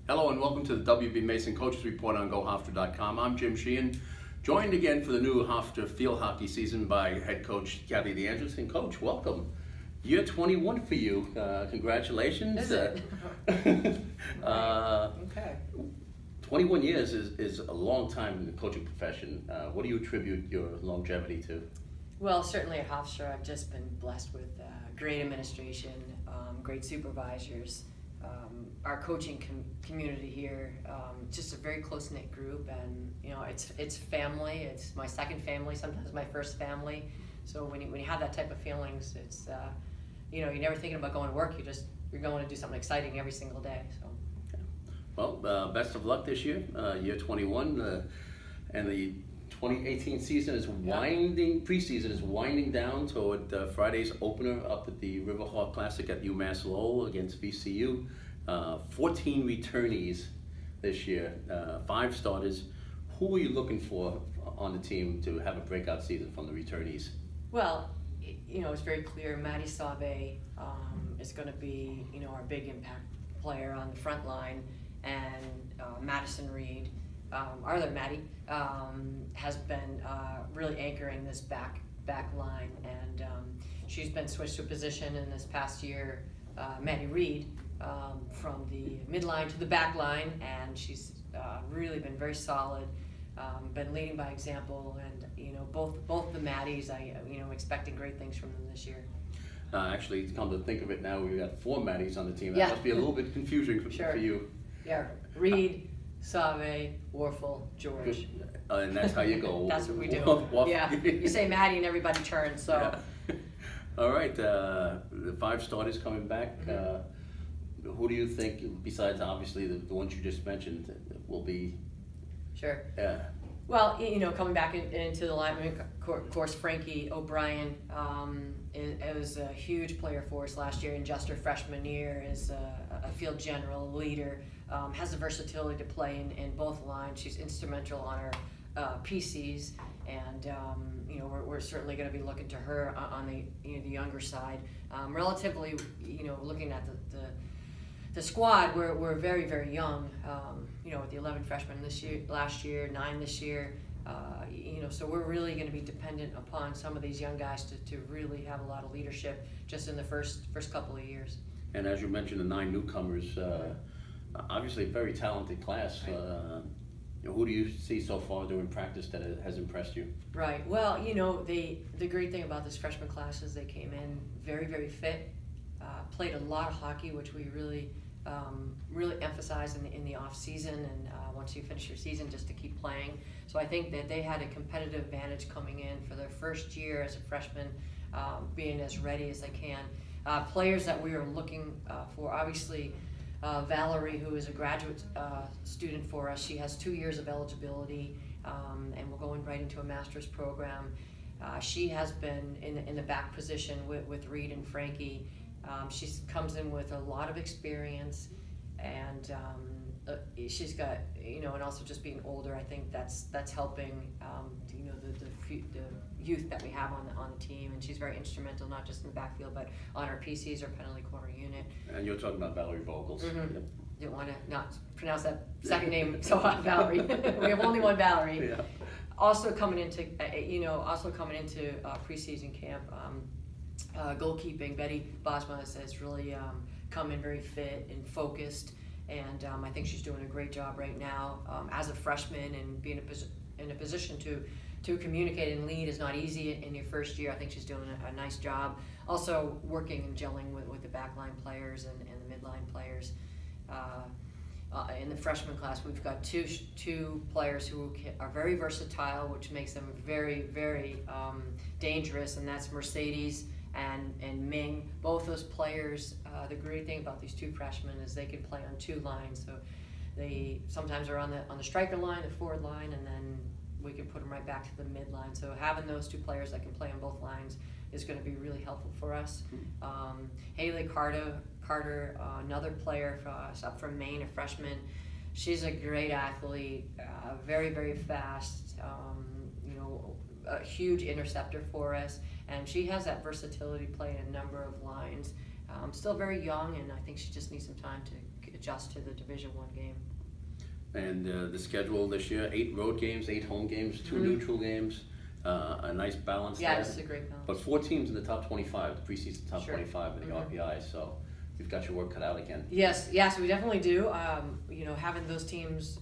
Hello and welcome to the WB Mason Coaches Report on GoHofstra.com. I'm Jim Sheehan, joined again for the new Hofstra field hockey season by head coach Kathy Angelis. And Coach, welcome. Year 21 for you. Congratulations. Is it? Okay. 21 years is a long time in the coaching profession. What do you attribute your longevity to? Well, certainly at Hofstra, I've just been blessed with great administration, great supervisors, our coaching community here, just a very close-knit group, and it's family. It's my second family, sometimes my first family. So when you have that type of feelings, it's you're never thinking about going to work. You're going to do something exciting every single day. So. Well, best of luck this year, year 21, and the 2018 season is preseason is winding down toward Friday's opener up at the Riverhawk Classic at UMass Lowell against VCU. 14 returnees this year, 5 starters. Who are you looking for on the team to have a breakout season from the returnees? Well, it's very clear Maddie Sauve is going to be, our big impact player on the front line, and Madison Reed, our other Maddie, has been really anchoring this back line, and she's been switched to a position in this past year, Maddie Reed, from the midline to the back line, and she's really been very solid, been leading by example, and both the Maddies, I'm expecting great things from them this year. Actually, come to think of it now, we've got 4 Maddies on the team. That Yeah. must be a little bit confusing for you. Yeah, Reed, Sauve, Warfel, George. And that's how you go. That's what we do. Yeah, you say Maddie and everybody turns. So. Yeah. All right, the 5 starters coming back. Who do you think, besides obviously the ones you just mentioned, will be? Sure. Yeah. Well, coming back into the line, of course, Frankie O'Brien was a huge player for us last year, and just her freshman year is a field general leader, has the versatility to play in both lines. She's instrumental on our PCs, and we're certainly going to be looking to her on the younger side. Relatively, looking at the squad, we're very, very young. With the 11 freshmen last year, 9 this year. So we're really going to be dependent upon some of these young guys to really have a lot of leadership just in the first couple of years. And as you mentioned, the 9 newcomers, obviously a very talented class. Right. Who do you see so far during practice that has impressed you? Right. Well, the great thing about this freshman class is they came in very, very fit, played a lot of hockey, which we really emphasize in the off season, and once you finish your season, just to keep playing. So I think that they had a competitive advantage coming in for their first year as a freshman, being as ready as they can. Players that we are looking for, obviously, Valerie, who is a graduate student for us, she has 2 years of eligibility, and we're going right into a master's program. She has been in the back position with Reed and Frankie. She comes in with a lot of experience, and she's got, and also just being older, I think that's helping, the youth that we have on the team, and she's very instrumental, not just in the backfield, but on our PCs, our penalty corner unit. And you're talking about Valerie Vogels. Mm-hmm. Yep. Didn't want to not pronounce that second name so hot, Valerie. We have only one Valerie. Yeah. Also coming into preseason camp. Goalkeeping, Betty Bosma has really come in very fit and focused, and I think she's doing a great job right now as a freshman, and being in a position to communicate and lead is not easy in your first year. I think she's doing a nice job. Also working and gelling with the backline players and the midline players. In the freshman class, we've got two players who are very versatile, which makes them very, very dangerous, and that's Mercedes and Ming. Both those players, the great thing about these 2 freshmen is they can play on 2 lines. So they sometimes are on the striker line, the forward line, and then we can put them right back to the mid line. So having those 2 players that can play on both lines is going to be really helpful for us. Haley Carter, another player up from Maine, a freshman. She's a great athlete, very, very fast, a huge interceptor for us, and she has that versatility playing a number of lines. Still very young, and I think she just needs some time to adjust to the Division I game. And the schedule this year: 8 road games, 8 home games, 2 neutral games. A nice balance Yeah, there. it's a great balance. But 4 teams in the top 25, the preseason top Sure. 25 in the RPI. So you've got your work cut out again. Yes, we definitely do. Having those teams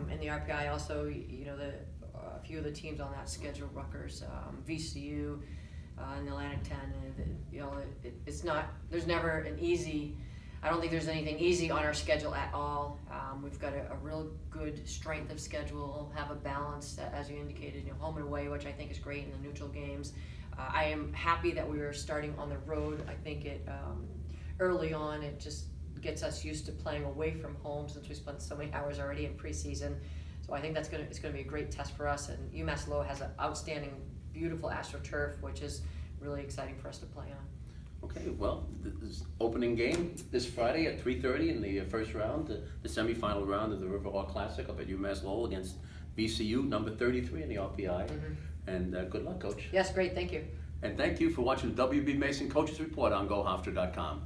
in the RPI, also, a few of the teams on that schedule, Rutgers, VCU, in the Atlantic 10, and it's not. There's never an easy. I don't think there's anything easy on our schedule at all. We've got a real good strength of schedule, have a balance, as you indicated, home and away, which I think is great in the neutral games. I am happy that we are starting on the road. I think early on, it just gets us used to playing away from home since we spent so many hours already in preseason. So I think it's going to be a great test for us. And UMass Lowell has an outstanding, beautiful AstroTurf, which is really exciting for us to play on. Okay, well, this opening game this Friday at 3:30 in the first round, the semifinal round of the Riverhawk Classic up at UMass Lowell against VCU, number 33 in the RPI. And good luck, Coach. Yes, great, thank you. And thank you for watching the WB Mason Coaches Report on GoHofstra.com.